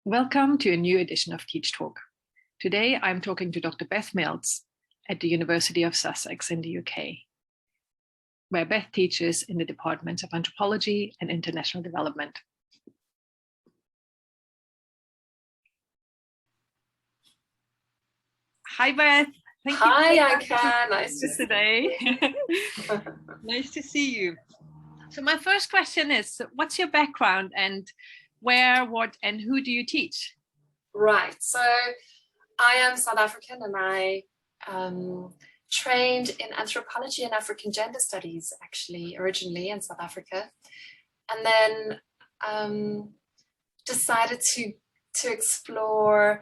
Welcome to a new edition of TeachTalk. Today I'm talking to Dr. Beth Mills at the University of Sussex in the UK, where Beth teaches in the Departments of Anthropology and International Development. Hi, Beth. Hi, Anka. Nice to see today. Nice to see you. So my first question is, what's your background and where, what, and who do you teach? Right. So I am South African and I trained in anthropology and African gender studies, actually, originally in South Africa. And then decided to explore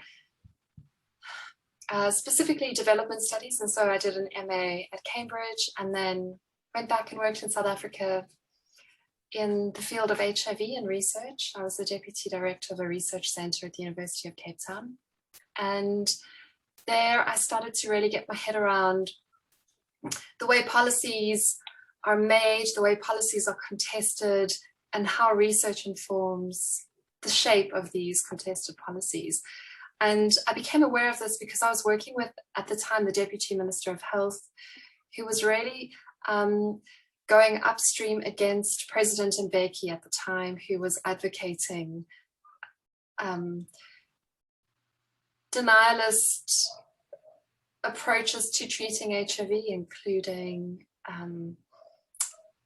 specifically development studies. And so I did an MA at Cambridge and then went back and worked in South Africa in the field of HIV and research. I was the deputy director of a research center at the University of Cape Town. And there I started to really get my head around the way policies are made, the way policies are contested, and how research informs the shape of these contested policies. And I became aware of this because I was working with, at the time, the Deputy Minister of Health, who was really going upstream against President Mbeki at the time, who was advocating denialist approaches to treating HIV, including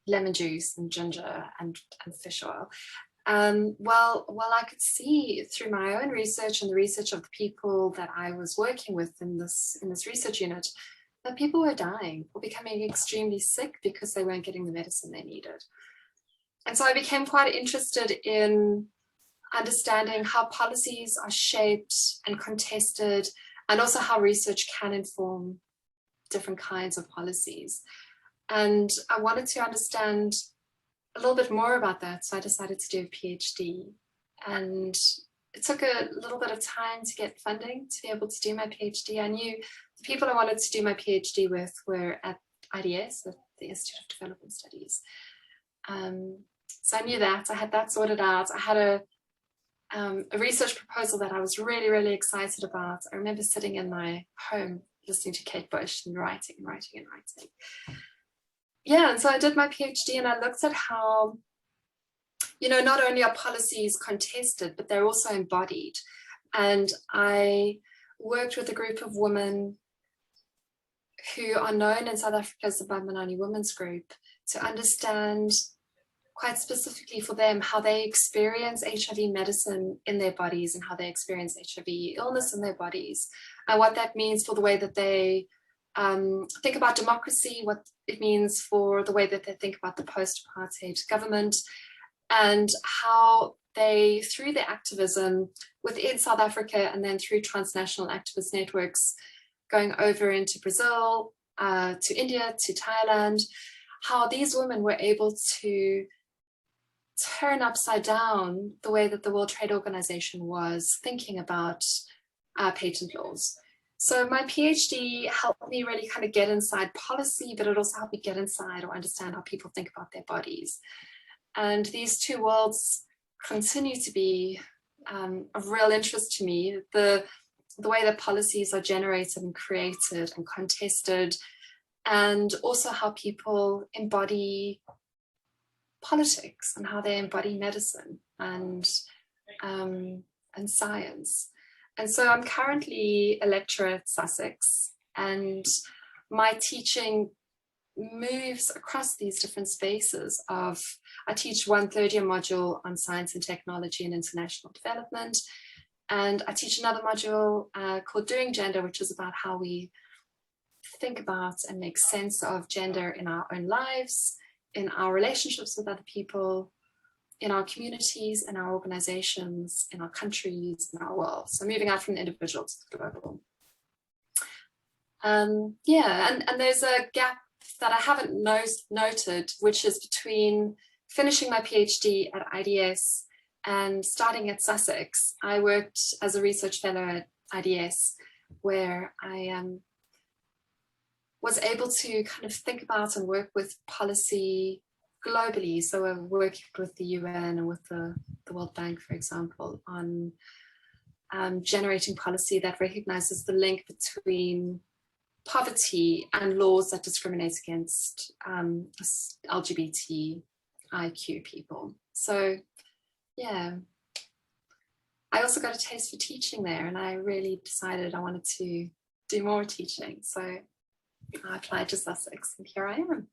lemon juice and ginger and fish oil. Well, I could see through my own research and the research of the people that I was working with in this research unit, that people were dying or becoming extremely sick because they weren't getting the medicine they needed. And so I became quite interested in understanding how policies are shaped and contested, and also how research can inform different kinds of policies. And I wanted to understand a little bit more about that, so I decided to do a PhD. And it took a little bit of time to get funding to be able to do my PhD. I knew the people I wanted to do my PhD with were at IDS, at the Institute of Development Studies. So I knew that, I had that sorted out. I had a research proposal that I was really, really excited about. I remember sitting in my home listening to Kate Bush and writing and writing and writing. Yeah, and so I did my PhD and I looked at how, you know, not only are policies contested, but they're also embodied. And I worked with a group of women who are known in South Africa as the Bambanani Women's Group to understand quite specifically for them how they experience HIV medicine in their bodies and how they experience HIV illness in their bodies, and what that means for the way that they think about democracy, what it means for the way that they think about the post-apartheid government, and how they, through their activism within South Africa and then through transnational activist networks, going over into Brazil, to India, to Thailand, how these women were able to turn upside down the way that the World Trade Organization was thinking about patent laws. So my PhD helped me really kind of get inside policy, but it also helped me get inside or understand how people think about their bodies. And these two worlds continue to be of real interest to me. The way that policies are generated and created and contested, and also how people embody politics and how they embody medicine and science. And so I'm currently a lecturer at Sussex, and my teaching moves across these different spaces of, I teach one third-year module on science and technology and international development, and I teach another module called Doing Gender, which is about how we think about and make sense of gender in our own lives, in our relationships with other people, in our communities, in our organizations, in our countries, in our world. So moving out from the individual to the global. Yeah, and there's a gap that I haven't noted, which is between finishing my PhD at IDS and starting at Sussex. I worked as a research fellow at IDS, where I was able to kind of think about and work with policy globally. So I worked with the UN and with the World Bank, for example, on generating policy that recognizes the link between poverty and laws that discriminate against LGBTIQ people. So yeah, I also got a taste for teaching there, and I really decided I wanted to do more teaching. So I applied to Sussex, and here I am.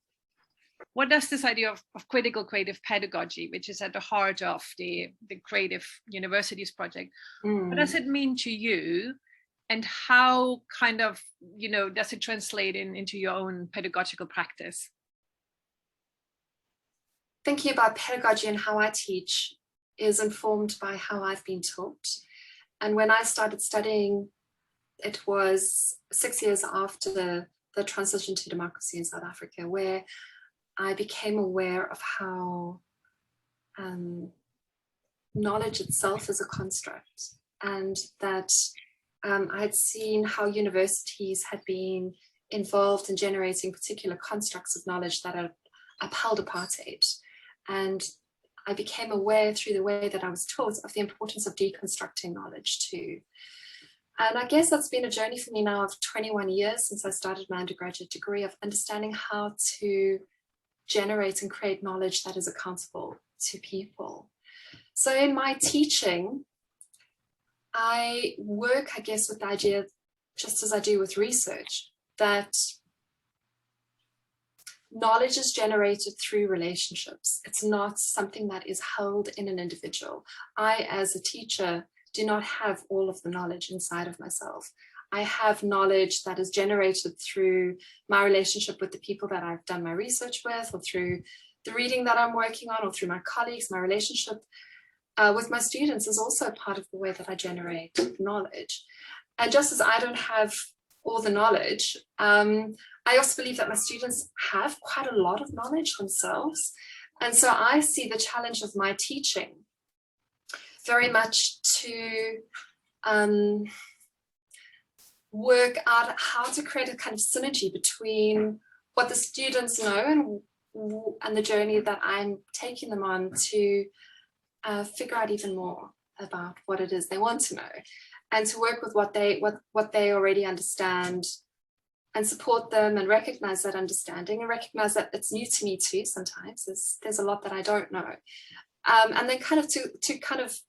What does this idea of critical creative pedagogy, which is at the heart of the Creative Universities project, what does it mean to you? And how kind of, does it translate into your own pedagogical practice? Thinking about pedagogy and how I teach is informed by how I've been taught. And when I started studying, it was 6 years after the transition to democracy in South Africa, where I became aware of how knowledge itself is a construct, and that I had seen how universities had been involved in generating particular constructs of knowledge that are upheld apartheid. And I became aware through the way that I was taught of the importance of deconstructing knowledge too. And I guess that's been a journey for me now of 21 years since I started my undergraduate degree, of understanding how to generate and create knowledge that is accountable to people. So in my teaching, I work, I guess, with the idea, just as I do with research, that knowledge is generated through relationships. It's not something that is held in an individual. I, as a teacher, do not have all of the knowledge inside of myself. I have knowledge that is generated through my relationship with the people that I've done my research with, or through the reading that I'm working on, or through my colleagues. My relationship with my students is also part of the way that I generate knowledge. And just as I don't have all the knowledge, I also believe that my students have quite a lot of knowledge themselves. And so I see the challenge of my teaching very much to work out how to create a kind of synergy between what the students know and the journey that I'm taking them on to figure out even more about what it is they want to know, and to work with what they already understand, and support them and recognize that understanding, and recognize that it's new to me too. Sometimes there's a lot that I don't know, and then kind of to kind of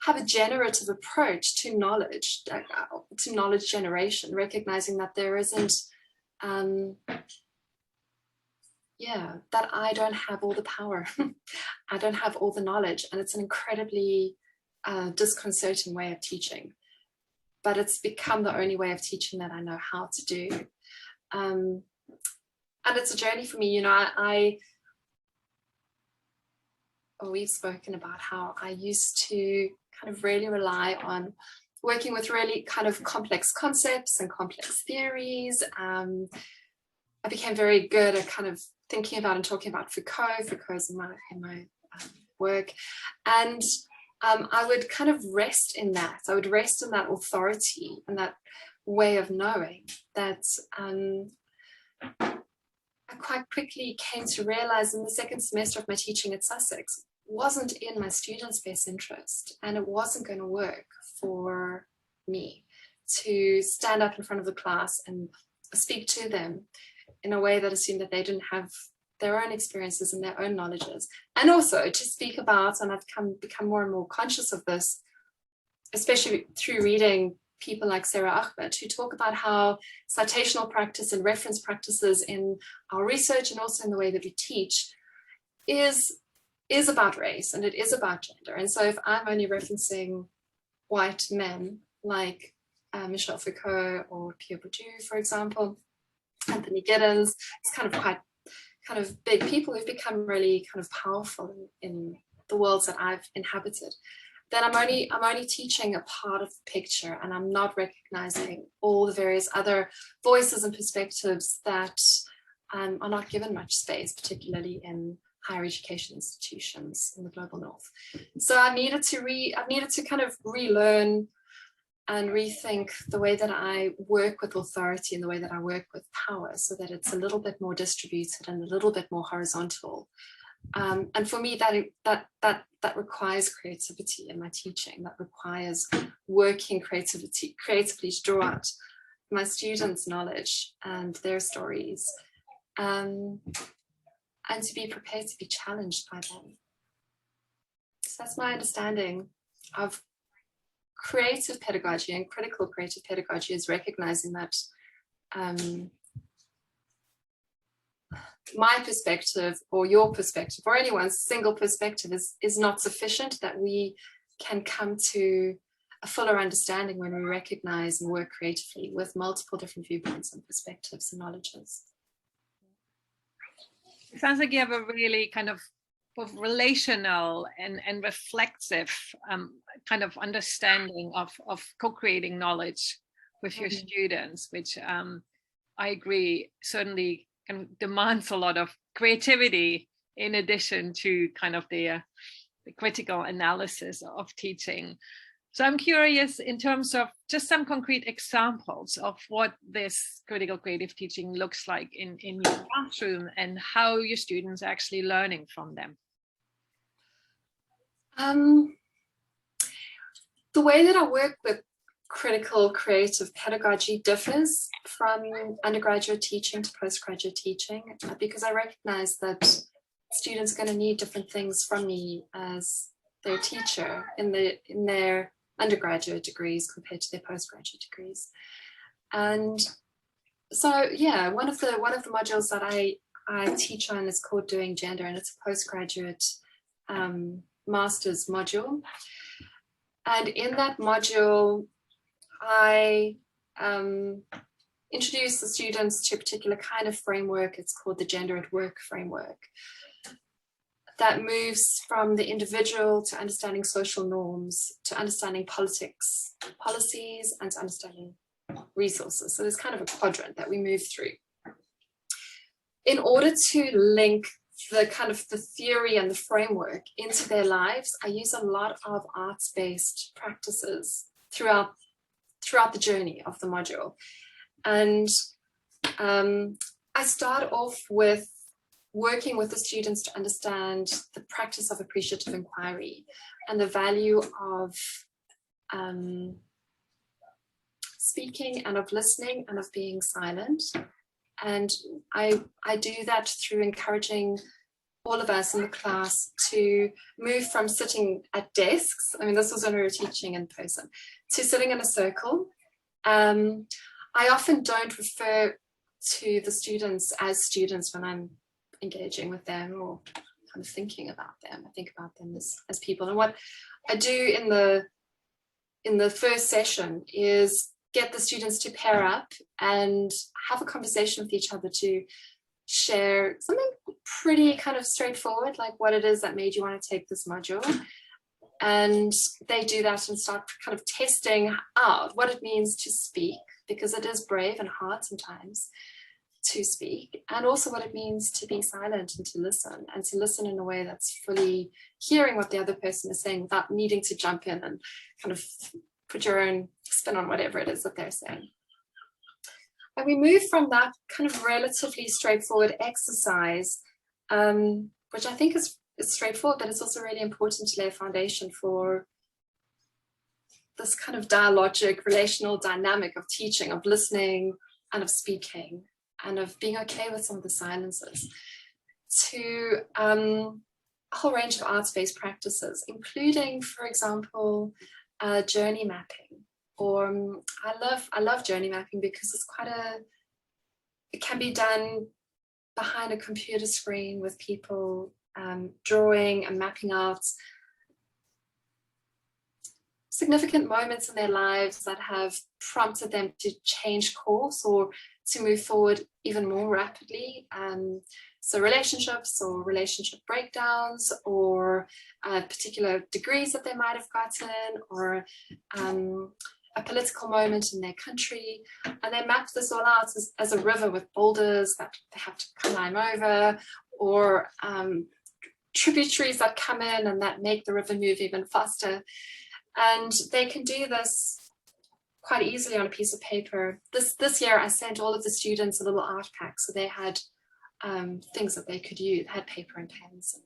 have a generative approach to knowledge generation, recognizing that there isn't that I don't have all the power. I don't have all the knowledge, and it's an incredibly disconcerting way of teaching, but it's become the only way of teaching that I know how to do. And it's a journey for me. We've spoken about how I used to kind of really rely on working with really kind of complex concepts and complex theories. I became very good at kind of thinking about and talking about Foucault's in my work, and I would kind of rest in that. I would rest in that authority and that way of knowing that I quite quickly came to realize in the second semester of my teaching at Sussex wasn't in my students' best interest, and it wasn't going to work for me to stand up in front of the class and speak to them in a way that assumed that they didn't have their own experiences and their own knowledges. And also to speak about, and I've become more and more conscious of this, especially through reading people like Sarah Ahmed, who talk about how citational practice and reference practices in our research and also in the way that we teach is about race, and it is about gender. And so if I'm only referencing white men like Michel Foucault or Pierre Bourdieu, for example, Anthony Giddens, it's kind of big people who've become really kind of powerful in the worlds that I've inhabited, then I'm only teaching a part of the picture, and I'm not recognizing all the various other voices and perspectives that are not given much space, particularly in higher education institutions in the global north. So I needed to kind of relearn and rethink the way that I work with authority and the way that I work with power, so that it's a little bit more distributed and a little bit more horizontal, And for me, that requires creativity in my teaching. That requires working creatively to draw out my students' knowledge and their stories, and to be prepared to be challenged by them. So that's my understanding of creative pedagogy, and critical creative pedagogy is recognizing that my perspective or your perspective or anyone's single perspective is not sufficient, that we can come to a fuller understanding when we recognize and work creatively with multiple different viewpoints and perspectives and knowledges. It sounds like you have a really kind of both relational and reflexive kind of understanding of co-creating knowledge with your students, which I agree certainly kind of demands a lot of creativity in addition to kind of the critical analysis of teaching. So I'm curious in terms of just some concrete examples of what this critical creative teaching looks like in your classroom and how your students are actually learning from them. The way that I work with critical creative pedagogy differs from undergraduate teaching to postgraduate teaching, because I recognize that students are going to need different things from me as their teacher in their undergraduate degrees compared to their postgraduate degrees. And so, yeah, one of the modules that I teach on is called Doing Gender, and it's a postgraduate master's module. And in that module, I introduce the students to a particular kind of framework. It's called the Gender at Work framework, that moves from the individual to understanding social norms, to understanding politics, policies, and to understanding resources. So there's kind of a quadrant that we move through. In order to link the kind of the theory and the framework into their lives, I use a lot of arts-based practices throughout the journey of the module. And I start off with working with the students to understand the practice of appreciative inquiry and the value of speaking and of listening and of being silent. And I do that through encouraging all of us in the class to move from sitting at desks, I mean, this was when we were teaching in person, to sitting in a circle. I often don't refer to the students as students when I'm engaging with them or kind of thinking about them. I think about them as people. And what I do in the first session is get the students to pair up and have a conversation with each other to share something pretty kind of straightforward, like what it is that made you want to take this module. And they do that and start kind of testing out what it means to speak, because it is brave and hard sometimes to speak, and also what it means to be silent and to listen in a way that's fully hearing what the other person is saying without needing to jump in and kind of put your own spin on whatever it is that they're saying. And we move from that kind of relatively straightforward exercise, which I think is straightforward, but it's also really important to lay a foundation for this kind of dialogic, relational dynamic of teaching, of listening and of speaking, and of being okay with some of the silences, to a whole range of arts-based practices, including, for example, journey mapping. Or I love journey mapping because it can be done behind a computer screen with people drawing and mapping out significant moments in their lives that have prompted them to change course or to move forward even more rapidly. So relationships or relationship breakdowns, or particular degrees that they might have gotten, or a political moment in their country. And they map this all out as a river with boulders that they have to climb over, or tributaries that come in and that make the river move even faster. And they can do this quite easily on a piece of paper. This year I sent all of the students a little art pack. So they had things that they could use. Had paper and pens and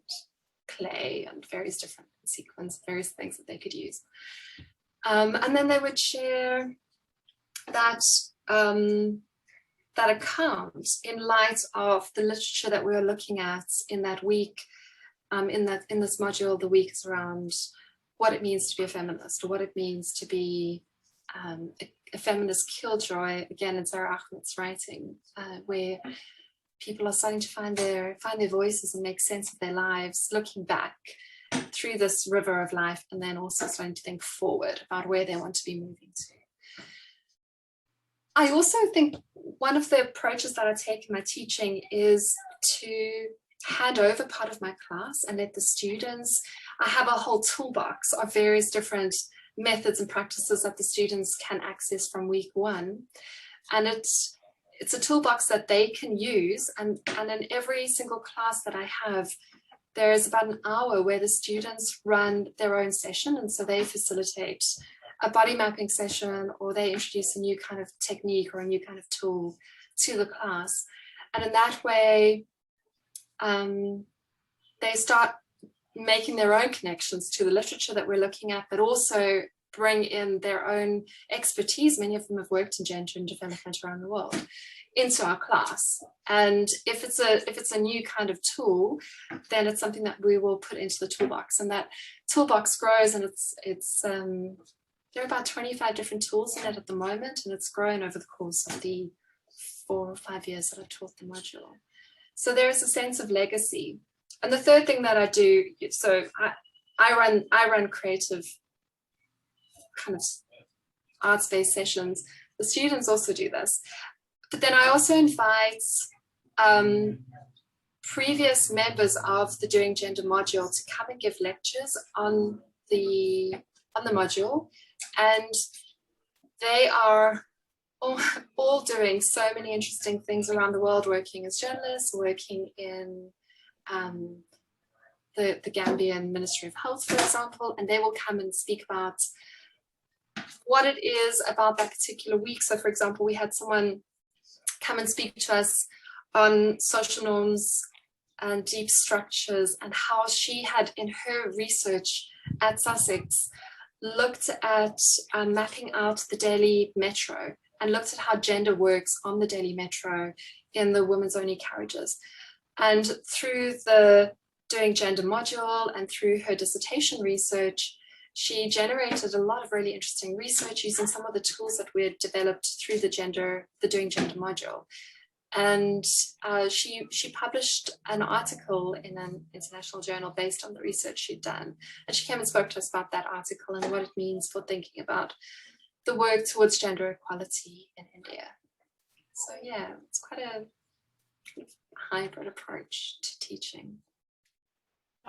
clay and various different sequins, various things that they could use. And then they would share that that account in light of the literature that we were looking at in that week. In this module, the week is around what it means to be a feminist, or what it means to be a feminist killjoy. Again, in Sarah Ahmed's writing, where people are starting to find their voices and make sense of their lives, looking back through this river of life, and then also starting to think forward about where they want to be moving to. I also think one of the approaches that I take in my teaching is to hand over part of my class and let the students, I have a whole toolbox of various different methods and practices that the students can access from week one. And it's a toolbox that they can use. And in every single class that I have, there is about an hour where the students run their own session. And so they facilitate a body mapping session, or they introduce a new kind of technique or a new kind of tool to the class. And in that way, they start making their own connections to the literature that we're looking at, but also bring in their own expertise. Many of them have worked in gender and development around the world into our class. And if it's a new kind of tool, then it's something that we will put into the toolbox. And that toolbox grows, and there are about 25 different tools in it at the moment, and it's grown over the course of the 4 or 5 years that I taught the module. So there is a sense of legacy. And the third thing that I do, so I run creative kind of arts-based sessions. The students also do this. But then I also invite previous members of the Doing Gender module to come and give lectures on the module. And they are all doing so many interesting things around the world, working as journalists, working in the Gambian Ministry of Health, for example, and they will come and speak about what it is about that particular week. So, for example, we had someone come and speak to us on social norms and deep structures, and how she had, in her research at Sussex, looked at mapping out the Delhi metro and looked at how gender works on the Delhi metro in the women's only carriages. And through the Doing Gender module and through her dissertation research, she generated a lot of really interesting research using some of the tools that we had developed through the Doing Gender module. And she published an article in an international journal based on the research she'd done. And she came and spoke to us about that article and what it means for thinking about the work towards gender equality in India. So yeah, it's quite a hybrid approach to teaching.